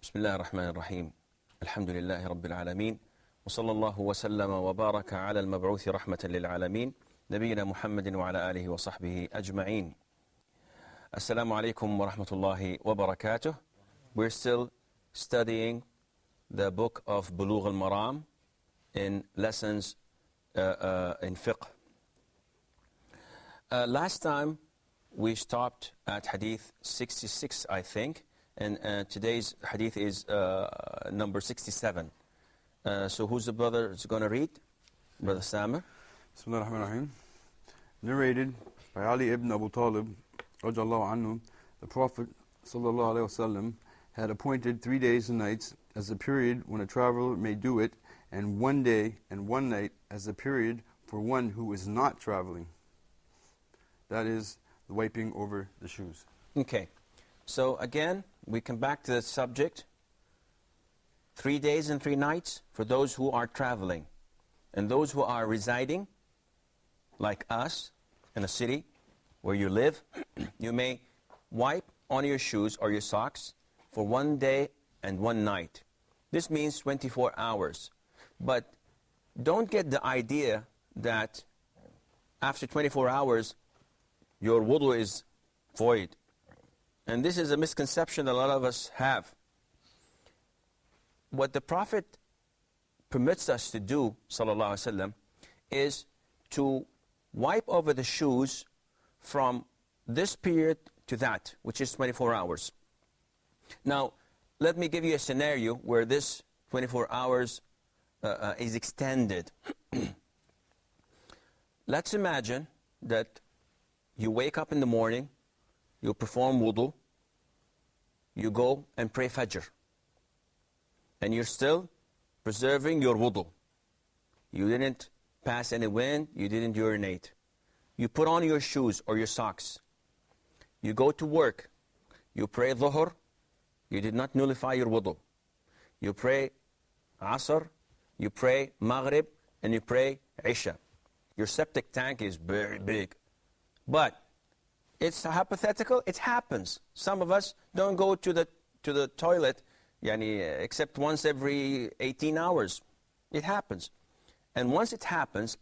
بسم الله الرحمن الرحيم الحمد لله رب العالمين وصلى الله وسلم وبارك على المبعوث رحمة للعالمين نبينا محمد وعلى آله وصحبه أجمعين. Assalamu alaikum wa rahmatullahi wa barakatuh. We're still studying the book of Bulugh al-Maram in lessons in Fiqh. Last time we stopped at hadith 66, I think, and today's hadith is number 67. So who's the brother that's going to read? Brother Samir. Bismillah ar-Rahman ar-Rahim. Narrated by Ali ibn Abu Talib, radiallahu anhu, the Prophet sallallahu alaihi wasallam had appointed 3 days and nights as the period when a traveler may do it, and 1 day and 1 night as the period for one who is not traveling. That is the wiping over the shoes. Okay. So again, we come back to the subject. 3 days and 3 nights for those who are traveling. And those who are residing, like us, in a city where you live, you may wipe on your shoes or your socks for 1 day and 1 night. This means 24 hours. But don't get the idea that after 24 hours, your wudu is void. And this is a misconception a lot of us have. What the Prophet permits us to do, sallallahu alaihi wasallam, is to wipe over the shoes from this period to that, which is 24 hours. Now, let me give you a scenario where this 24 hours is extended. Let's imagine that you wake up in the morning, you perform wudu, you go and pray Fajr, and you're still preserving your wudu. You didn't pass any wind, you didn't urinate. You put on your shoes or your socks. You go to work, you pray Dhuhr, you did not nullify your wudu. You pray Asr, you pray Maghrib, and you pray Isha. Your septic tank is very big. But it's hypothetical, it happens. Some of us don't go to the toilet except once every 18 hours. It happens. And once it happens,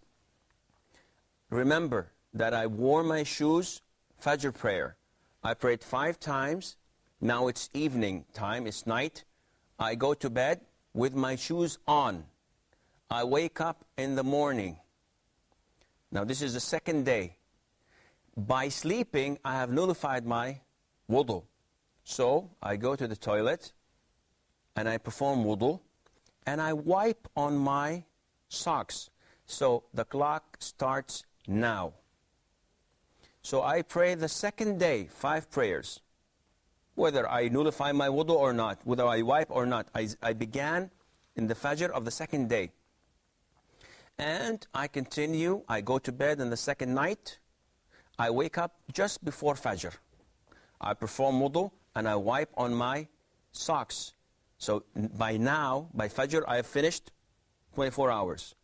remember that I wore my shoes, Fajr prayer. I prayed 5 times. Now it's evening time, it's night. I go to bed with my shoes on. I wake up in the morning. Now this is the second day. By sleeping, I have nullified my wudu. So I go to the toilet and I perform wudu and I wipe on my socks. So the clock starts now. So I pray the second day, 5 prayers. Whether I nullify my wudu or not, whether I wipe or not, I began in the Fajr of the second day. And I continue, I go to bed in the second night. I wake up just before Fajr. I perform wudu and I wipe on my socks. So by now, by Fajr, I have finished 24 hours.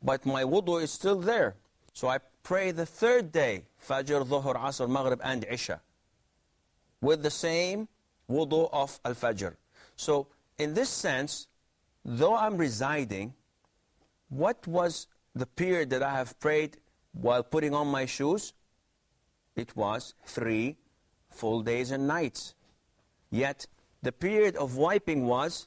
But my wudu is still there. So I pray the third day, Fajr, Dhuhr, Asr, Maghrib, and Isha, with the same wudu of Al-Fajr. So in this sense, though I'm residing, what was the period that I have prayed while putting on my shoes? It was 3 full days and nights. Yet the period of wiping was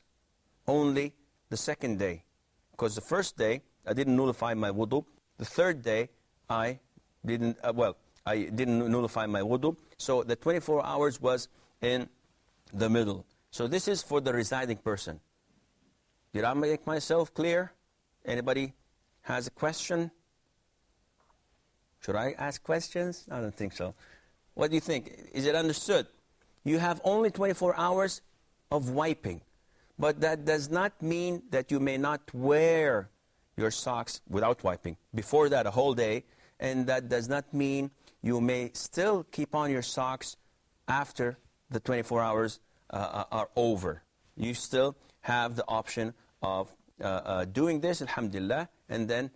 only the second day. Because the first day, I didn't nullify my wudu. The third day, I didn't nullify my wudu. So the 24 hours was in the middle. So this is for the residing person. Did I make myself clear? Anybody has a question? Should I ask questions? I don't think so. What do you think? Is it understood? You have only 24 hours of wiping. But that does not mean that you may not wear your socks without wiping. Before that, a whole day. And that does not mean you may still keep on your socks after the 24 hours are over. You still have the option of doing this, alhamdulillah, and then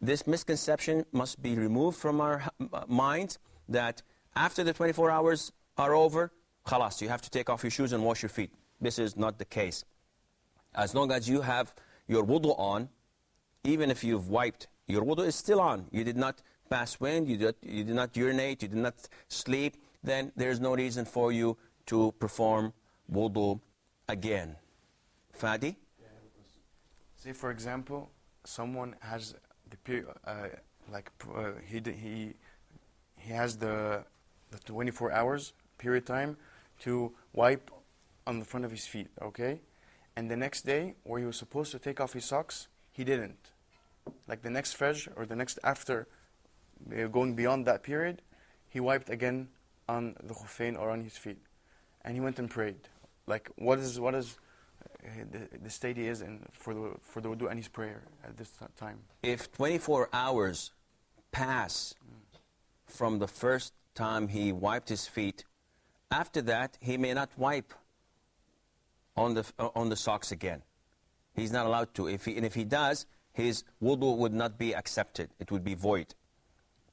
this misconception must be removed from our minds that after the 24 hours are over, khalas, you have to take off your shoes and wash your feet. this is not the case. As long as you have your wudu on, even if you've wiped, your wudu is still on. You did not pass wind, you did not urinate, you did not sleep, then there's no reason for you to perform wudu again. Fadi? Say, for example, someone has the period, he has the 24 hours period time to wipe on the front of his feet, okay? And the next day, where he was supposed to take off his socks, he didn't. Like the next Fajr, or the next after, going beyond that period, he wiped again on the khuffain or on his feet. And he went and prayed. Like, what is the state he is in for the wudu and his prayer at this time? If 24 hours pass from the first time he wiped his feet, after that he may not wipe on the socks again. He's not allowed to. If he does, his wudu would not be accepted. It would be void,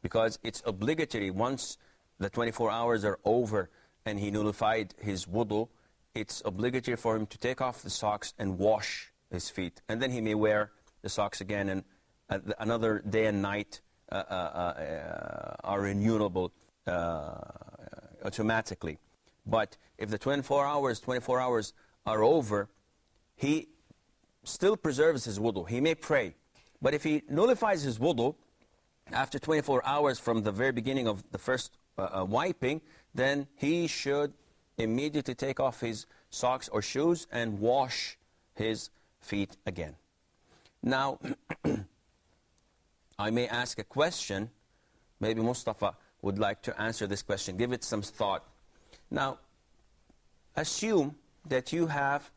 because it's obligatory. Once the 24 hours are over and he nullified his wudu, it's obligatory for him to take off the socks and wash his feet, and then he may wear the socks again, and another day and night are renewable automatically. But if the 24 hours are over, he still preserves his wudu. He may pray, but if he nullifies his wudu after 24 hours from the very beginning of the first wiping, then he should immediately take off his socks or shoes and wash his feet again. Now, I may ask a question. Maybe Mustafa would like to answer this question. Give it some thought. Now, assume that you have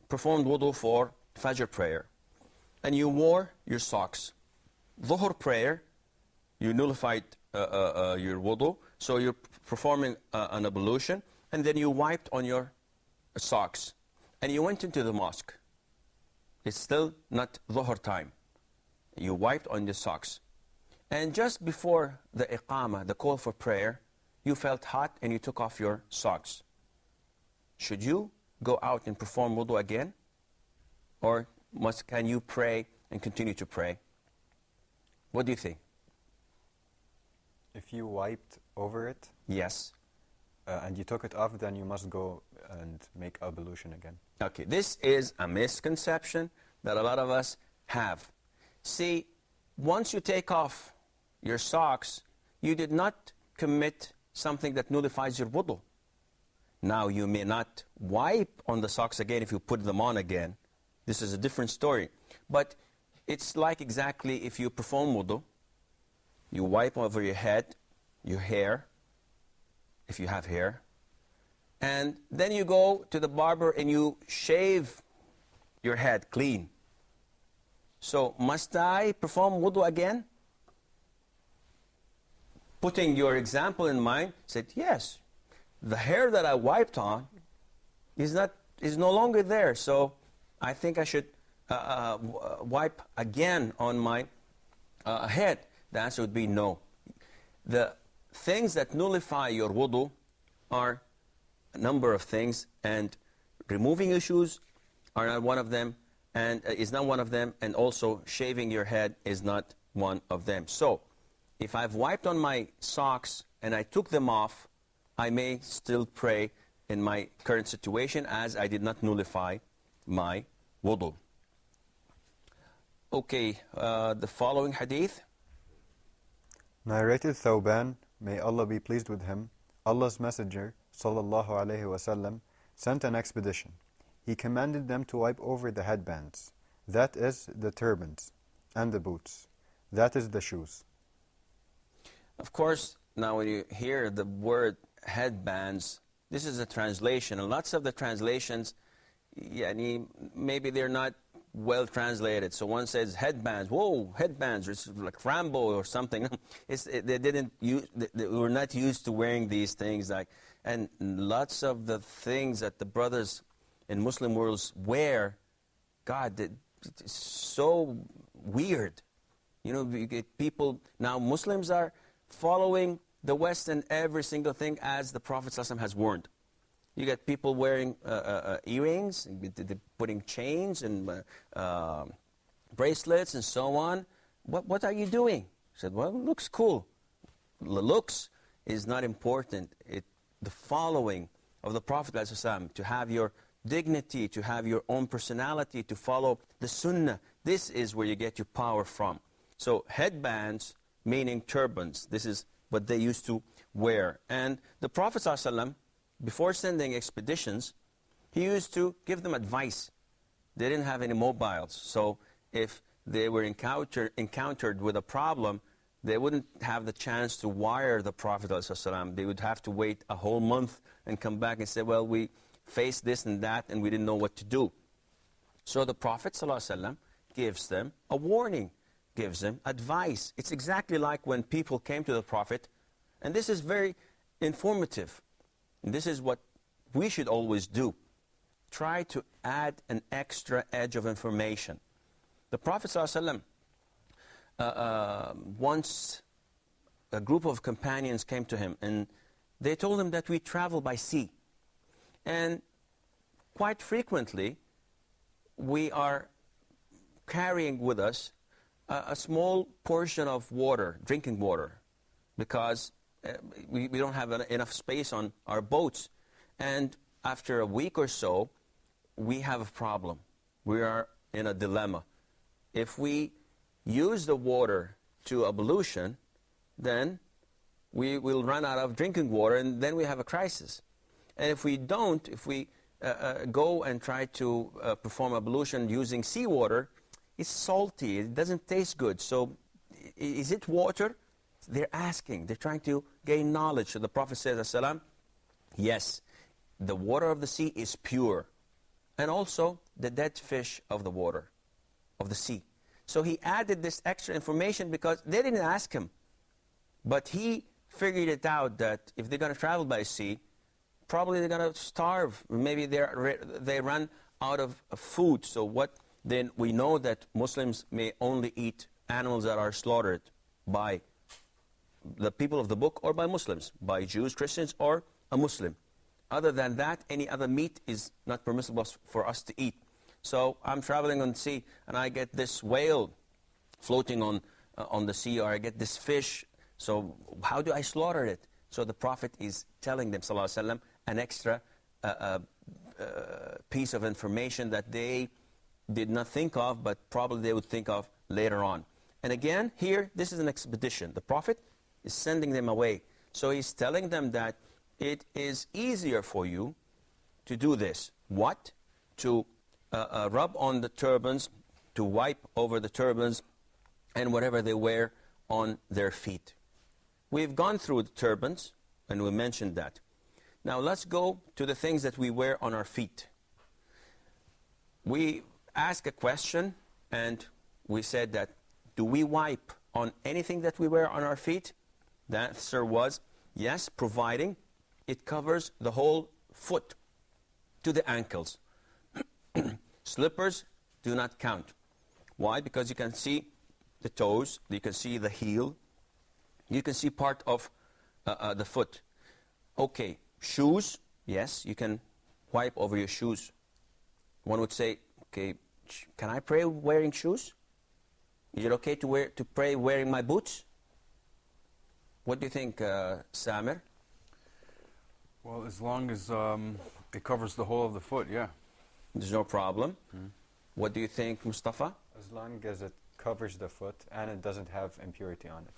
performed wudu for Fajr prayer, and you wore your socks. Dhuhr prayer, you nullified your wudu, so you're performing an ablution, and then you wiped on your socks, and you went into the mosque. It's still not Dhuhr time. You wiped on your socks. And just before the iqamah, the call for prayer, you felt hot and you took off your socks. Should you go out and perform wudu again? Or can you pray and continue to pray? What do you think? If you wiped over it, yes, and you took it off, then you must go and make ablution again. Okay, this is a misconception that a lot of us have. See, once you take off your socks, you did not commit something that nullifies your wudu. Now, you may not wipe on the socks again if you put them on again. This is a different story. But it's like exactly if you perform wudu, you wipe over your head, your hair, if you have hair, and then you go to the barber and you shave your head clean. So, must I perform wudu again? Putting your example in mind, said, yes, the hair that I wiped on is no longer there, so I think I should wipe again on my head. The answer would be no. The things that nullify your wudu are a number of things, and removing your shoes are not one of them, and is not one of them, and also shaving your head is not one of them. So, if I've wiped on my socks and I took them off, I may still pray in my current situation, as I did not nullify my wudu. Okay, the following hadith. Narrated Thawban, may Allah be pleased with him, Allah's Messenger, sallallahu alaihi wasallam, sent an expedition. He commanded them to wipe over the headbands, that is, the turbans, and the boots, that is, the shoes. Of course, now when you hear the word headbands, this is a translation, and lots of the translations, maybe they're not well translated. So one says headbands, whoa, headbands, it's like Rambo or something. They were not used to wearing these things, and lots of the things that the brothers in Muslim worlds wear, God, it's so weird. You get people, now Muslims are following the West in every single thing as the Prophet ﷺ has warned. You get people wearing earrings, putting chains and bracelets and so on. What are you doing? I said, well, it looks cool. The looks is not important. The following of the Prophet ﷺ, to have your dignity, to have your own personality, to follow the sunnah, this is where you get your power from. So headbands, meaning turbans, this is what they used to wear. And the Prophet ﷺ, before sending expeditions, he used to give them advice. They didn't have any mobiles, so if they were encountered with a problem, they wouldn't have the chance to wire the Prophet ﷺ. They would have to wait a whole month and come back and say, well, we faced this and that and we didn't know what to do. So the Prophet ﷺ gives them a warning, gives them advice. It's exactly like when people came to the Prophet, and this is very informative. And this is what we should always do. Try to add an extra edge of information. The Prophet ﷺ, once a group of companions came to him and they told him that we travel by sea. And quite frequently, we are carrying with us a small portion of water, drinking water, because we don't have enough space on our boats. And after a week or so, we have a problem. We are in a dilemma. If we use the water to ablution, then we will run out of drinking water, and then we have a crisis. And if we don't, if we go and try to perform ablution using seawater, it's salty, it doesn't taste good. So is it water? They're asking, they're trying to gain knowledge. So the Prophet says, as-salam, yes, the water of the sea is pure. And also the dead fish of the water, of the sea. So he added this extra information because they didn't ask him. But he figured it out that if they're going to travel by sea, probably they're going to starve. Maybe they run out of food. So then we know that Muslims may only eat animals that are slaughtered by the people of the book or by Muslims, by Jews, Christians, or a Muslim. Other than that, any other meat is not permissible for us to eat. So I'm traveling on the sea, and I get this whale floating on the sea, or I get this fish. So how do I slaughter it? So the Prophet is telling them, sallallahu alaihi wasallam, an extra piece of information that they did not think of, but probably they would think of later on. And again, here, this is an expedition. The Prophet is sending them away. So he's telling them that it is easier for you to do this. What? To rub on the turbans, to wipe over the turbans, and whatever they wear on their feet. We've gone through the turbans, and we mentioned that. Now let's go to the things that we wear on our feet. We asked a question, and we said that, do we wipe on anything that we wear on our feet? The answer was, yes, providing it covers the whole foot to the ankles. Slippers do not count. Why? Because you can see the toes, you can see the heel, you can see part of the foot. Okay, shoes, yes, you can wipe over your shoes. One would say, okay, can I pray wearing shoes? Is it okay to pray wearing my boots? What do you think, Samir? Well, as long as it covers the whole of the foot, yeah. There's no problem. What do you think, Mustafa? As long as it covers the foot and it doesn't have impurity on it.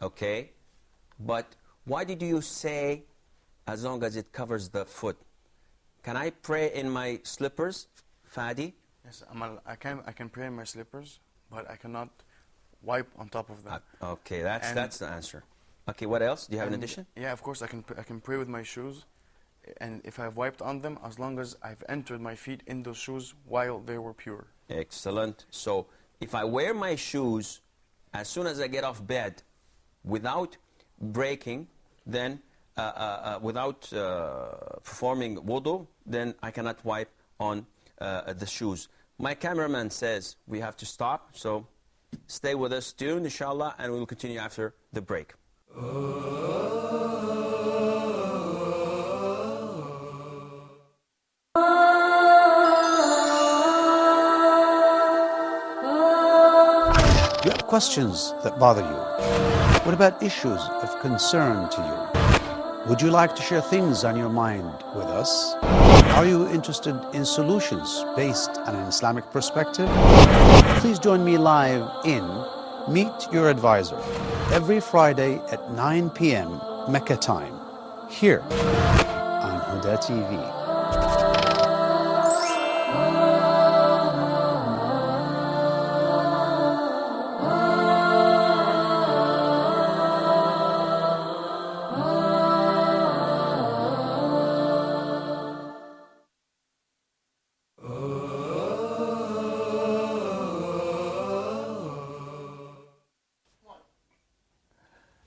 Okay. But why did you say as long as it covers the foot? Can I pray in my slippers, Fadi? Yes, I can pray in my slippers, but I cannot wipe on top of them. Okay, that's the answer. Okay, what else? Do you have an addition? Yeah, of course, I can pray with my shoes, and if I've wiped on them, as long as I've entered my feet in those shoes while they were pure. Excellent. So if I wear my shoes as soon as I get off bed without breaking, then without performing wudu, then I cannot wipe on the shoes. My cameraman says we have to stop, so stay with us tuned, inshallah, and we will continue after the break. questions that bother you? What about issues of concern to you? Would you like to share things on your mind with us? Are you interested in solutions based on an Islamic perspective? Please join me live in Meet Your Advisor every Friday at 9 p.m. Mecca time, here on Huda TV.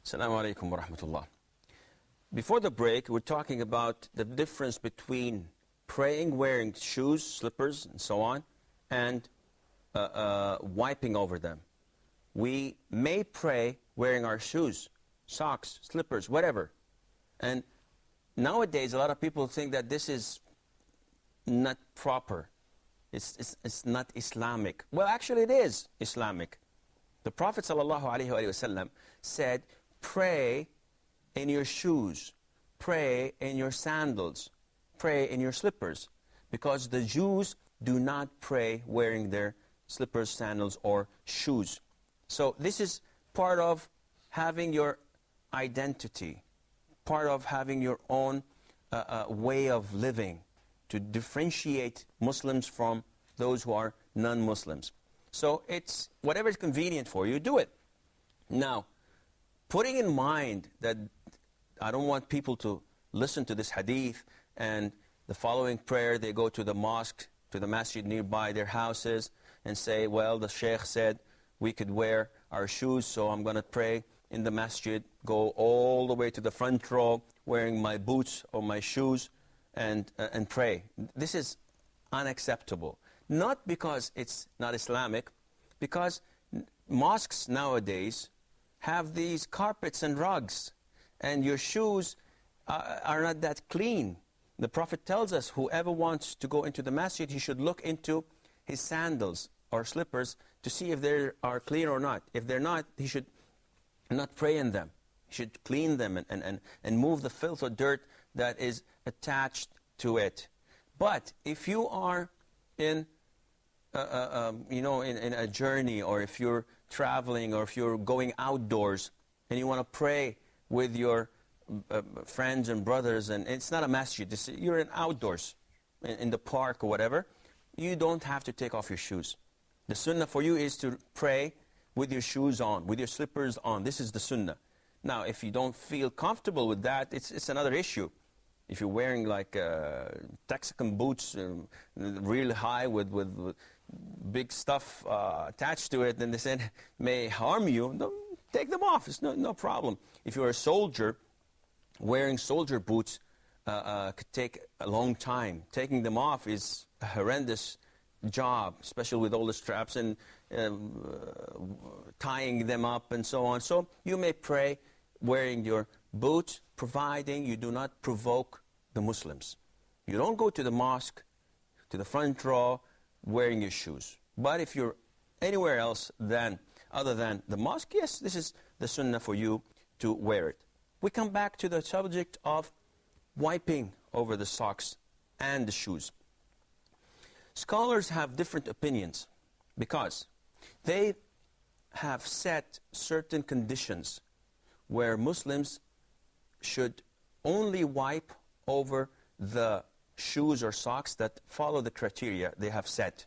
Assalamu alaikum wa rahmatullah. Before the break, we're talking about the difference between praying wearing shoes, slippers, and so on, and wiping over them. We may pray wearing our shoes, socks, slippers, whatever. And nowadays, a lot of people think that this is not proper. It's not Islamic. Well, actually, it is Islamic. The Prophet ﷺ said, pray in your shoes, pray in your sandals, pray in your slippers, because the Jews do not pray wearing their slippers, sandals, or shoes. So this is part of having your identity, part of having your own way of living, to differentiate Muslims from those who are non-Muslims. So it's whatever is convenient for you, do it. Now, putting in mind that I don't want people to listen to this hadith and the following prayer, they go to the mosque, to the masjid nearby their houses and say, well, the Sheikh said we could wear our shoes, so I'm going to pray in the masjid, go all the way to the front row wearing my boots or my shoes and pray. This is unacceptable. Not because it's not Islamic, because mosques nowadays have these carpets and rugs, and your shoes are not that clean. The Prophet tells us whoever wants to go into the masjid, he should look into his sandals or slippers to see if they are clean or not. If they're not, he should not pray in them. He should clean them and move the filth or dirt that is attached to it. But if you are in in a journey, or if you're traveling, or if you're going outdoors and you want to pray with your friends and brothers, and it's not a masjid, you're in outdoors, in the park or whatever, you don't have to take off your shoes. The sunnah for you is to pray with your shoes on, with your slippers on. This is the sunnah. Now, if you don't feel comfortable with that, it's another issue. If you're wearing like Texican boots, really high with big stuff attached to it, then they said may harm you, no, take them off. It's no problem. If you're a soldier, wearing soldier boots could take a long time. Taking them off is a horrendous job, especially with all the straps and tying them up and so on. So you may pray wearing your boots, providing you do not provoke the Muslims. You don't go to the mosque, to the front row, wearing your shoes. But if you're anywhere else other than the mosque, yes, this is the sunnah for you to wear it. We come back to the subject of wiping over the socks and the shoes. Scholars have different opinions because they have set certain conditions where Muslims should only wipe over the shoes or socks that follow the criteria they have set.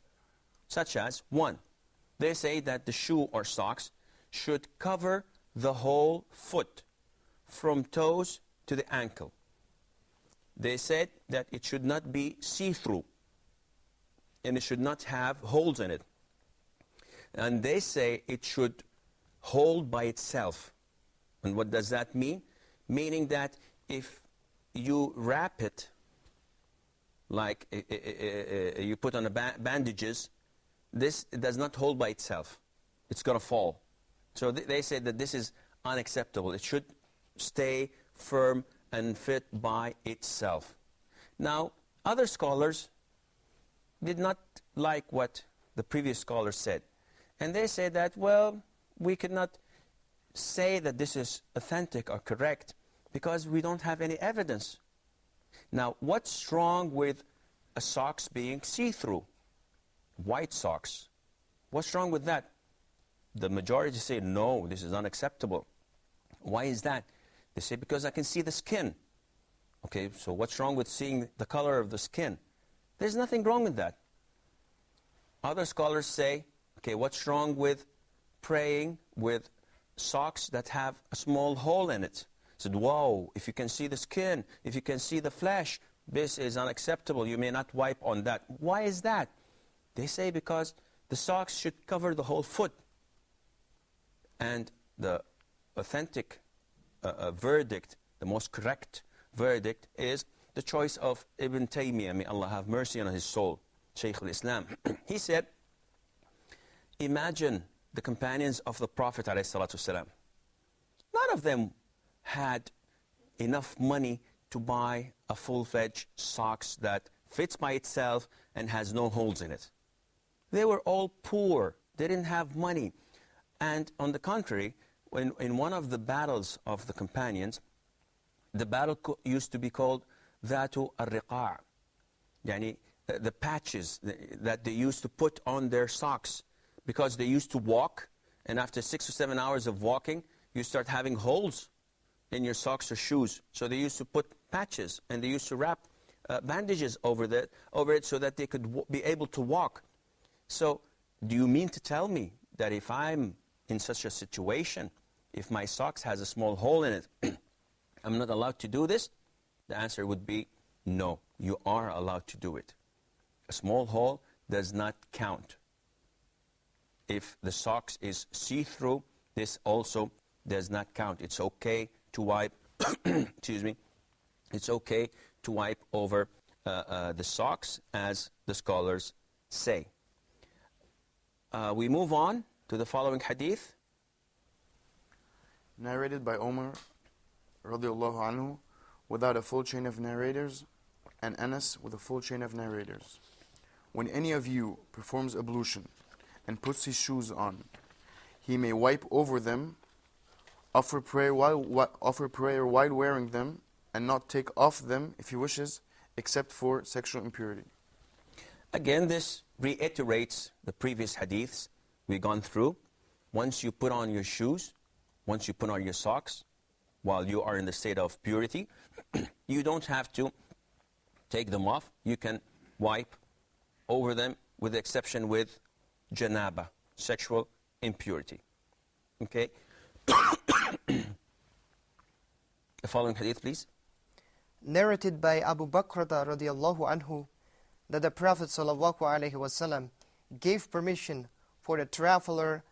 Such as, 1, they say that the shoe or socks should cover the whole foot, from toes to the ankle. They said that it should not be see-through, and it should not have holes in it. And they say it should hold by itself. And what does that mean? Meaning that if you wrap it, like you put on bandages, this does not hold by itself. It's going to fall. So they say that this is unacceptable. It should stay firm and fit by itself. Now, other scholars did not like what the previous scholar said. And they say that, well, we cannot say that this is authentic or correct because we don't have any evidence. Now, what's wrong with a socks being see-through? White socks. What's wrong with that? The majority say, no, this is unacceptable. Why is that? They say, because I can see the skin. Okay, so what's wrong with seeing the color of the skin? There's nothing wrong with that. Other scholars say, okay, what's wrong with praying with socks that have a small hole in it? Said, whoa, if you can see the skin, if you can see the flesh, this is unacceptable. You may not wipe on that. Why is that? They say because the socks should cover the whole foot. And the authentic verdict, the most correct verdict, is the choice of Ibn Taymiyyah, may Allah have mercy on his soul, Sheikh al-Islam. He said, imagine the companions of the Prophet ﷺ. None of them had enough money to buy a full-fledged socks that fits by itself and has no holes in it. They were all poor. They didn't have money. And on the contrary, in one of the battles of the companions, the battle used to be called Dhatu al-Riqa', yani the patches that they used to put on their socks, because they used to walk, and after 6 or 7 hours of walking, you start having holes in your socks or shoes. So they used to put patches, and they used to wrap bandages over it so that they could be able to walk. So do you mean to tell me that if I'm in such a situation, if my socks has a small hole in it, I'm not allowed to do this? The answer would be no, you are allowed to do it. A small hole does not count. If the socks is see-through, this also does not count. It's okay to wipe, excuse me, it's okay to wipe over the socks, as the scholars say. We move on to the following hadith. Narrated by Umar radiallahu anhu without a full chain of narrators, and Anas with a full chain of narrators. When any of you performs ablution and puts his shoes on, he may wipe over them, offer prayer while wearing them, and not take off them if he wishes, except for sexual impurity. Again, this reiterates the previous hadiths we've gone through. Once you put on your shoes, once you put on your socks, while you are in the state of purity, you don't have to take them off. You can wipe over them, with the exception with janaba, sexual impurity. Okay? The following hadith, please. Narrated by Abu Bakr radiallahu anhu that the Prophet sallallahu alaihi wasallam gave permission for the traveler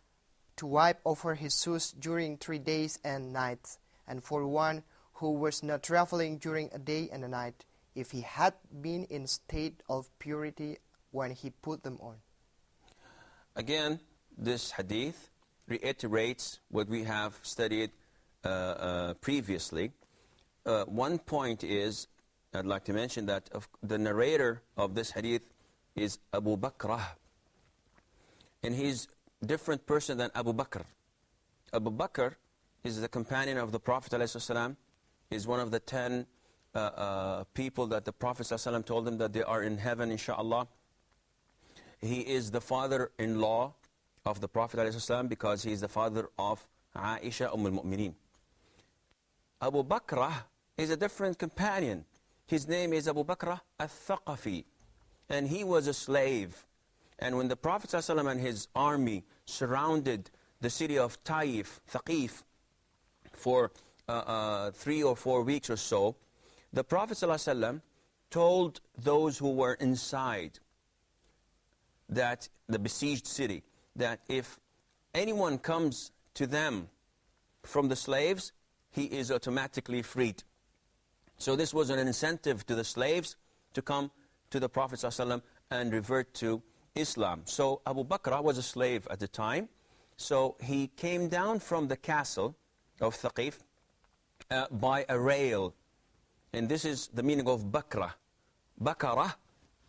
to wipe over his shoes during 3 days and nights, and for one who was not traveling during a day and a night, if he had been in state of purity when he put them on. Again, this hadith reiterates what we have studied previously. One point is, I'd like to mention that the narrator of this hadith is Abu Bakr, and he's a different person than Abu Bakr. Abu Bakr is the companion of the Prophet ﷺ, is one of the 10 people that the Prophet ﷺ told them that they are in heaven, inshaAllah. He is the father-in-law of the Prophet ﷺ because he is the father of Aisha al-Mu'mineen. Abu Bakr is a different companion. His name is Abu Bakr al-Thaqafi, and he was a slave. And when the Prophet ﷺ and his army surrounded the city of Taif, Thaqif, for 3 or 4 weeks or so, the Prophet ﷺ told those who were inside that the besieged city, that if anyone comes to them from the slaves, he is automatically freed. So this was an incentive to the slaves to come to the Prophet ﷺ and revert to Islam. So Abu Bakr was a slave at the time. So he came down from the castle of Thaqif by a rail. And this is the meaning of Bakra. Bakara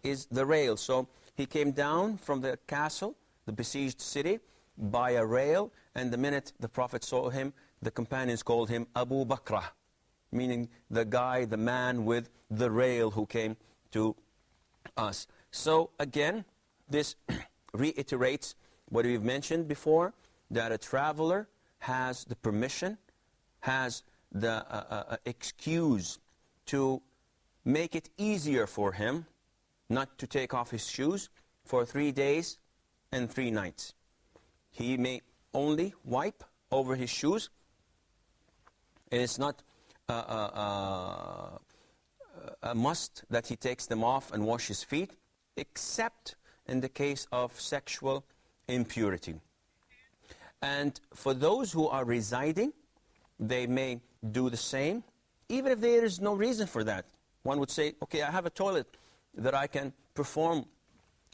is the rail. So he came down from the castle, the besieged city, by a rail, And the minute the Prophet saw him, the companions called him Abu Bakrah, meaning the guy, the man with the rail who came to us. So again, this reiterates what we've mentioned before, that a traveler has the permission, has the excuse to make it easier for him not to take off his shoes for 3 days and 3 nights. He may only wipe over his shoes. And it's not a must that he takes them off and wash his feet, except in the case of sexual impurity. And for those who are residing, they may do the same, even if there is no reason for that. One would say, okay, I have a toilet that I can perform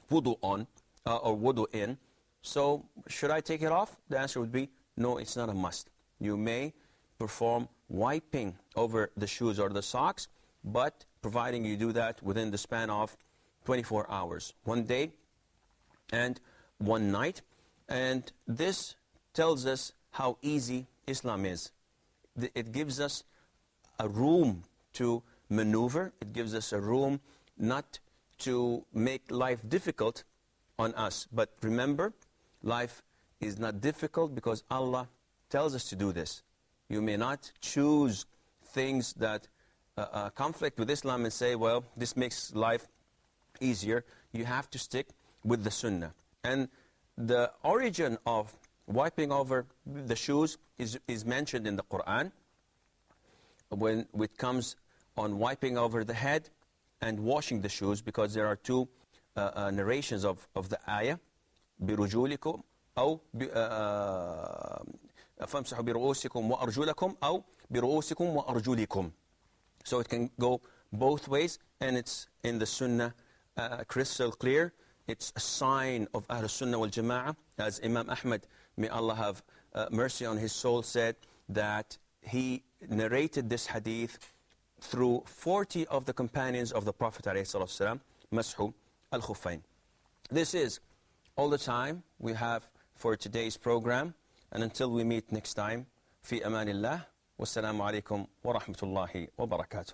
wudu on, or wudu in, so should I take it off? The answer would be, no, it's not a must. You may perform wiping over the shoes or the socks, but providing you do that within the span of 24 hours, 1 day and 1 night. And this tells us how easy Islam is. It gives us a room to maneuver. It gives us a room not to make life difficult on us. But remember, life is not difficult because Allah tells us to do this. You may not choose things that conflict with Islam and say, well, this makes life easier. You have to stick with the Sunnah. And the origin of wiping over the shoes is mentioned in the Quran when it comes on wiping over the head and washing the shoes, because there are two narrations of the ayah, بِرُجُولِكُمْ أو فَامْسَحُوا بِرُؤُوسِكُمْ وَأَرْجُلَكُمْ أو بِرُؤُوسِكُمْ وَأَرْجُلِكُمْ. So it can go both ways, and it's in the Sunnah crystal clear. It's a sign of Ahl Sunnah wal Jama'ah, as Imam Ahmad, may Allah have mercy on his soul, said that he narrated this hadith through 40 of the companions of the Prophet ﷺ, Mashu al-Khuffayn. This is all the time we have for today's program, and until we meet next time, fi amanillah, wassalamu alaikum wa rahmatullahi wa barakatuh.